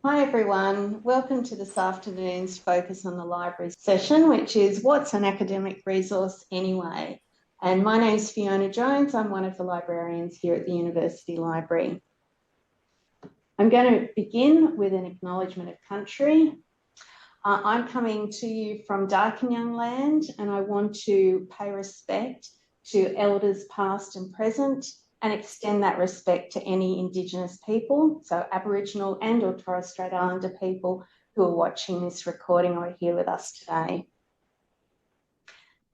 Hi everyone, welcome to this afternoon's Focus on the Library session, which is What's an Academic Resource Anyway? And my name's Fiona Jones, I'm one of the librarians here at the University Library. I'm going to begin with an acknowledgement of country. I'm coming to you from Darkinjung land and I want to pay respect to elders past and present and extend that respect to any Indigenous people, so Aboriginal and or Torres Strait Islander people who are watching this recording or are here with us today.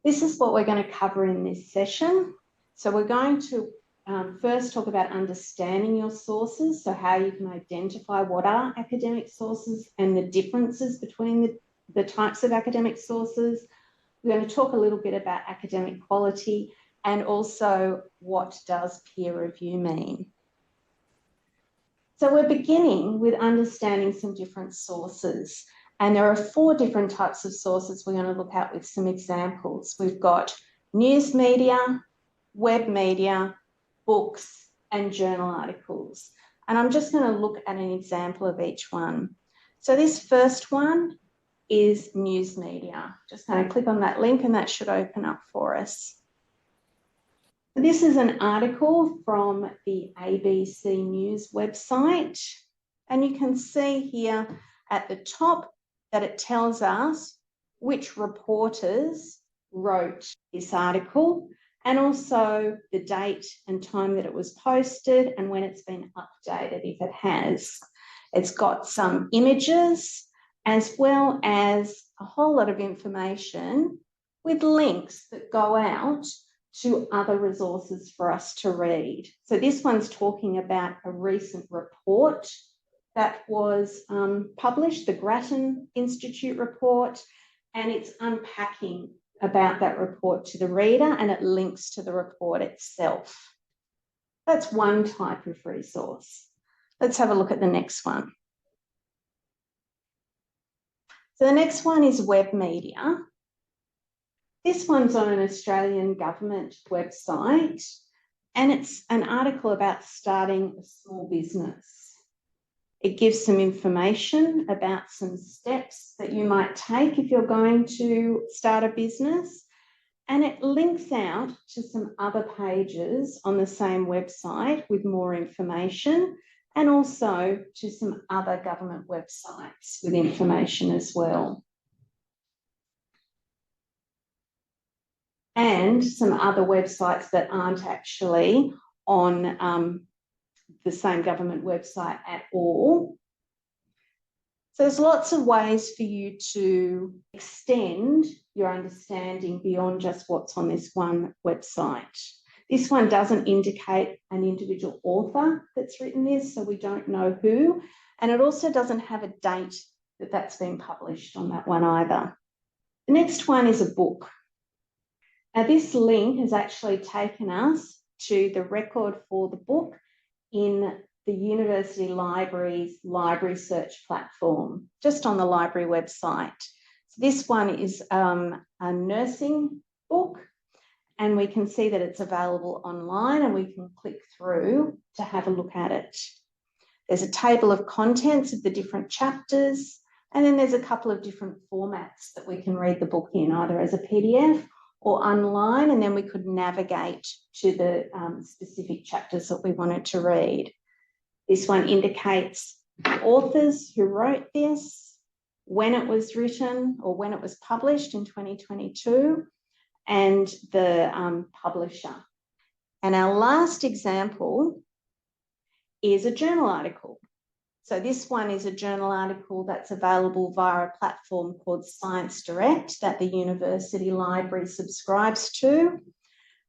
This is what we're going to cover in this session. So we're going to first talk about understanding your sources, so how you can identify what are academic sources and the differences between the types of academic sources. We're going to talk a little bit about academic quality and also what does peer review mean. So we're beginning with understanding some different sources. And there are 4 different types of sources we're going to look at with some examples. We've got news media, web media, books, and journal articles. And I'm just going to look at an example of each one. So this first one is news media. Just going to click on that link and that should open up for us. This is an article from the ABC News website, and you can see here at the top that it tells us which reporters wrote this article and also the date and time that it was posted and when it's been updated, if it has. It's got some images as well as a whole lot of information with links that go out to other resources for us to read. So this one's talking about a recent report that was published, the Grattan Institute report, and it's unpacking about that report to the reader and it links to the report itself. That's one type of resource. Let's have a look at the next one. So the next one is web media. This one's on an Australian government website and it's an article about starting a small business. It gives some information about some steps that you might take if you're going to start a business, and it links out to some other pages on the same website with more information and also to some other government websites with information as well. And some other websites that aren't actually on the same government website at all. So there's lots of ways for you to extend your understanding beyond just what's on this one website. This one doesn't indicate an individual author that's written this, so we don't know who. And it also doesn't have a date that that's been published on that one either. The next one is a book. Now, this link has actually taken us to the record for the book in the University Library's library search platform, just on the library website. So this one is a nursing book, and we can see that it's available online and we can click through to have a look at it. There's a table of contents of the different chapters, and then there's a couple of different formats that we can read the book in, either as a PDF or online, and then we could navigate to the specific chapters that we wanted to read. This one indicates the authors who wrote this, when it was written or when it was published in 2022, and the publisher. And our last example is a journal article. So this one is a journal article that's available via a platform called Science Direct that the University Library subscribes to.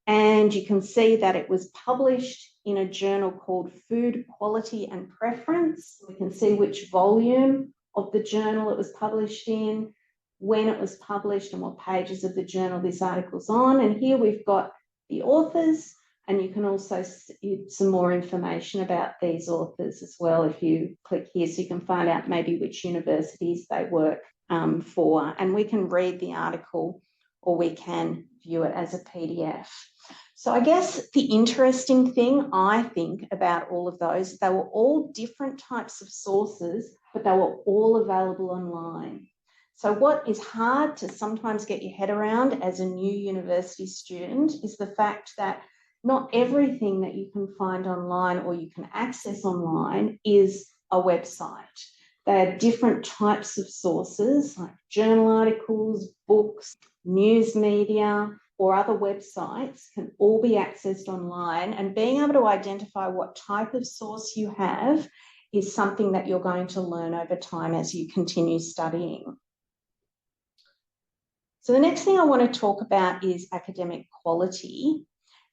And you can see that it was published in a journal called Food Quality and Preference. We can see which volume of the journal it was published in, when it was published, and what pages of the journal this article's on. And here we've got the authors, and you can also see some more information about these authors as well if you click here, so you can find out maybe which universities they work for. And we can read the article or we can view it as a PDF. So I guess the interesting thing, I think, about all of those, they were all different types of sources, but they were all available online. So what is hard to sometimes get your head around as a new university student is the fact that not everything that you can find online or you can access online is a website. They are different types of sources like journal articles, books, news media, or other websites can all be accessed online, and being able to identify what type of source you have is something that you're going to learn over time as you continue studying. So the next thing I want to talk about is academic quality.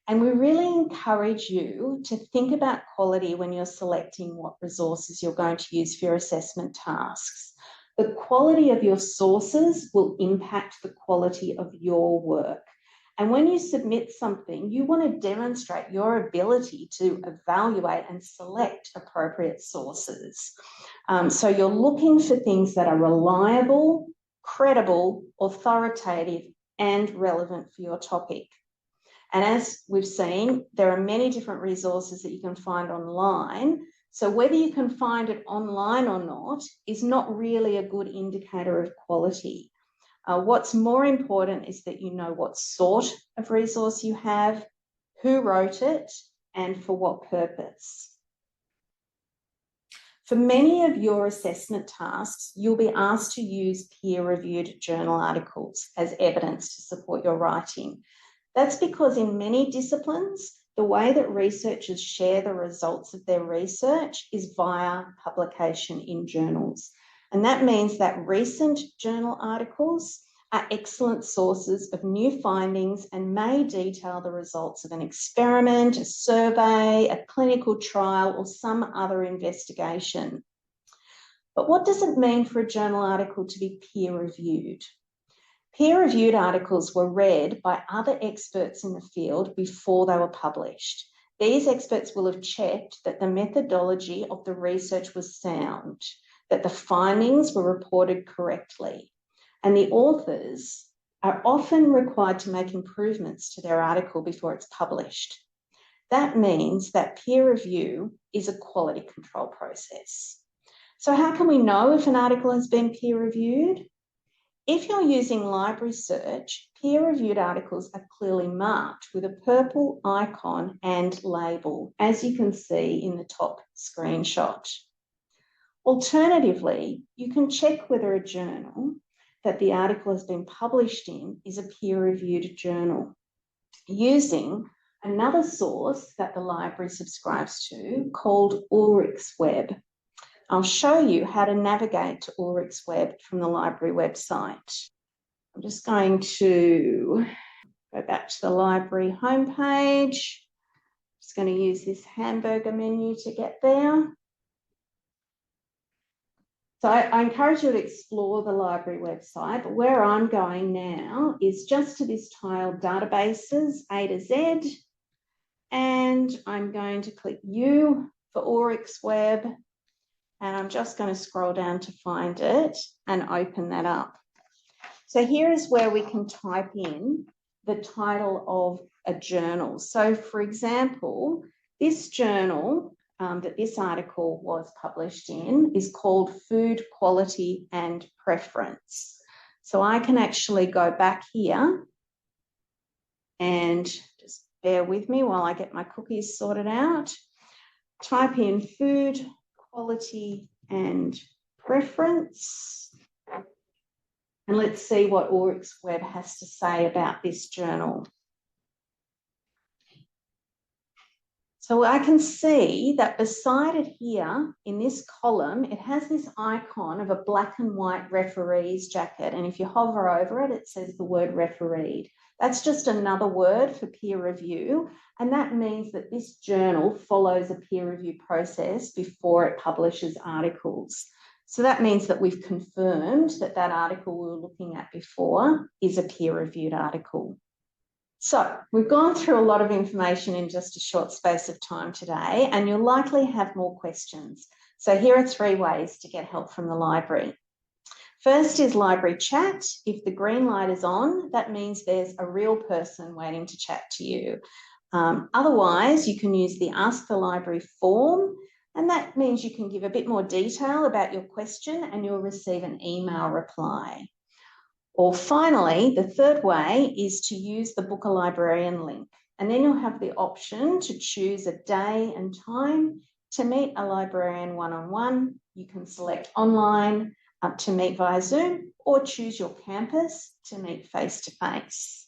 And we really encourage you to think about quality when you're selecting what resources you're going to use for your assessment tasks. The quality of your sources will impact the quality of your work. And when you submit something, you want to demonstrate your ability to evaluate and select appropriate sources. So you're looking for things that are reliable, credible, authoritative, and relevant for your topic. And as we've seen, there are many different resources that you can find online. So whether you can find it online or not is not really a good indicator of quality. What's more important is that you know what sort of resource you have, who wrote it, and for what purpose. For many of your assessment tasks, you'll be asked to use peer-reviewed journal articles as evidence to support your writing. That's because in many disciplines, the way that researchers share the results of their research is via publication in journals. And that means that recent journal articles are excellent sources of new findings and may detail the results of an experiment, a survey, a clinical trial, or some other investigation. But what does it mean for a journal article to be peer-reviewed? Peer-reviewed articles were read by other experts in the field before they were published. These experts will have checked that the methodology of the research was sound, that the findings were reported correctly, and the authors are often required to make improvements to their article before it's published. That means that peer review is a quality control process. So how can we know if an article has been peer-reviewed? If you're using library search, peer-reviewed articles are clearly marked with a purple icon and label, as you can see in the top screenshot. Alternatively, you can check whether a journal that the article has been published in is a peer-reviewed journal using another source that the library subscribes to called Ulrich's Web. I'll show you how to navigate to Ulrich's Web from the library website. I'm just going to go back to the library homepage. Just going to use this hamburger menu to get there. So I encourage you to explore the library website, but where I'm going now is just to this tile databases, A to Z, and I'm going to click U for Ulrich's Web, and I'm just going to scroll down to find it and open that up. So here is where we can type in the title of a journal. So for example, this journal that this article was published in is called Food Quality and Preference. So I can actually go back here and just bear with me while I get my cookies sorted out. Type in Food Quality and Preference. And let's see what Ulrich's Web has to say about this journal. So I can see that beside it here in this column, it has this icon of a black and white referee's jacket. And if you hover over it, it says the word refereed. That's just another word for peer review. And that means that this journal follows a peer review process before it publishes articles. So that means that we've confirmed that that article we were looking at before is a peer-reviewed article. So we've gone through a lot of information in just a short space of time today, and you'll likely have more questions. So here are 3 ways to get help from the library. First is library chat. If the green light is on, that means there's a real person waiting to chat to you. Otherwise, you can use the Ask the Library form, and that means you can give a bit more detail about your question and you'll receive an email reply. Or finally, the third way is to use the Book a Librarian link, and then you'll have the option to choose a day and time to meet a librarian one-on-one. You can select online to meet via Zoom, or choose your campus to meet face-to-face.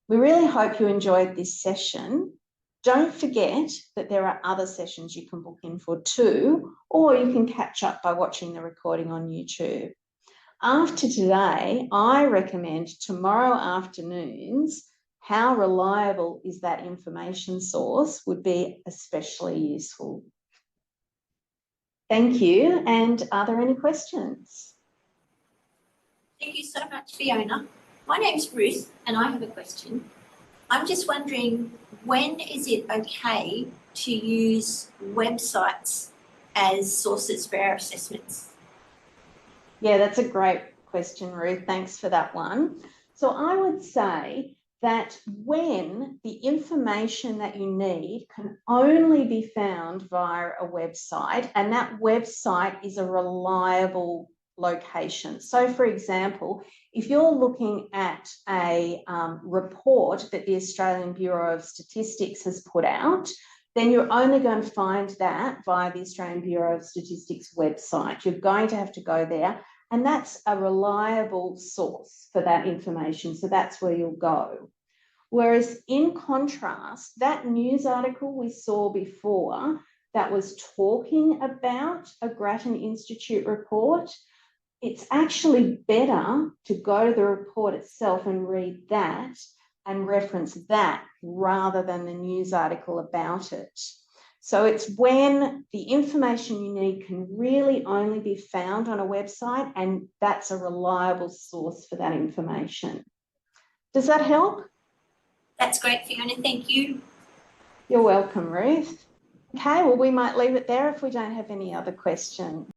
We really hope you enjoyed this session. Don't forget that there are other sessions you can book in for too, or you can catch up by watching the recording on YouTube. After today, I recommend tomorrow afternoon's How Reliable is That Information Source would be especially useful. Thank you. And are there any questions? Thank you so much, Fiona. My name's Ruth and I have a question. I'm just wondering, when is it okay to use websites as sources for our assessments? Yeah, that's a great question, Ruth. Thanks for that one. So I would say that when the information that you need can only be found via a website, and that website is a reliable location. So, for example, if you're looking at a report that the Australian Bureau of Statistics has put out, then you're only going to find that via the Australian Bureau of Statistics website. You're going to have to go there, and that's a reliable source for that information. So that's where you'll go. Whereas in contrast, that news article we saw before that was talking about a Grattan Institute report, it's actually better to go to the report itself and read that and reference that rather than the news article about it. So it's when the information you need can really only be found on a website, and that's a reliable source for that information. Does that help? That's great, Fiona. Thank you. You're welcome, Ruth. Okay, well, we might leave it there if we don't have any other questions.